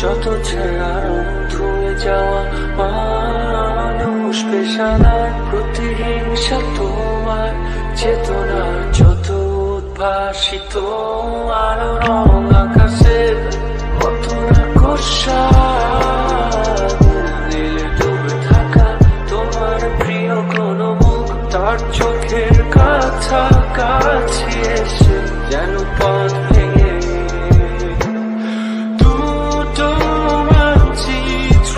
যত ছায়ার ধুয়ে যাওয়া মানুষ পেশাদার প্রতিহিংসা তোমার চেতনার যত উদ্ভাসিত আলো রং আকাশের কত আকর্ষা নীলে ডুবে থাকা তোমার প্রিয় কোন মুখ তার চোখের কাছাকাছি এসে যেন পথ ভেঙে দুটো মানচিত্র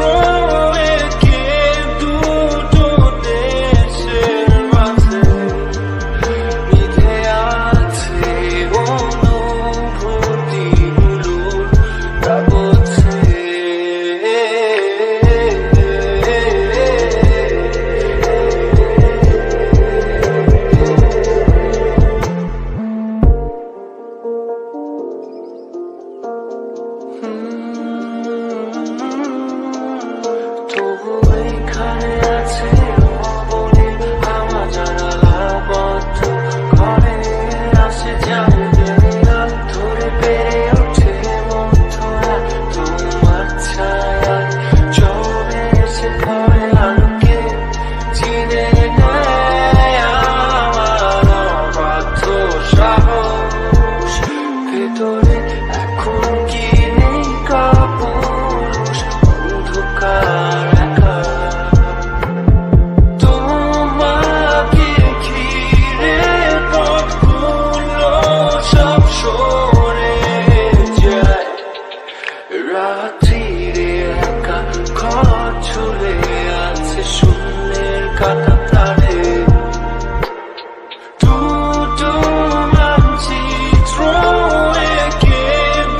এঁকে দুটো দেশের মাঝে মিথে আছে অনুভূতিগুলোর কাগজে তবু এখানে আছে বলে আমার জানালা বন্ধ ঘরে আসে জানবে ধরে বেড়ে ওঠে মন্থরা তোমার ছায়ায় চলে এসে ঘরে আলোকে চিনে নেয় আমার অবাধ্য সাহস ভেতরে এখন কি নেই কাপুরুষ অন্ধকার একা তোমাকে ঘিরে পথগুলো সব সরে যায় রাত্রিরে একা ঘর ঝুলে আছে শূন্যের কাঁটাতারে দুটো মানচিত্র এঁকে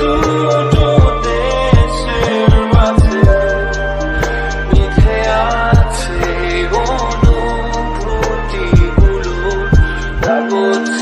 দুটো দেশের মাঝে মিথে আছে অনুভূতিগুলোর কাগজ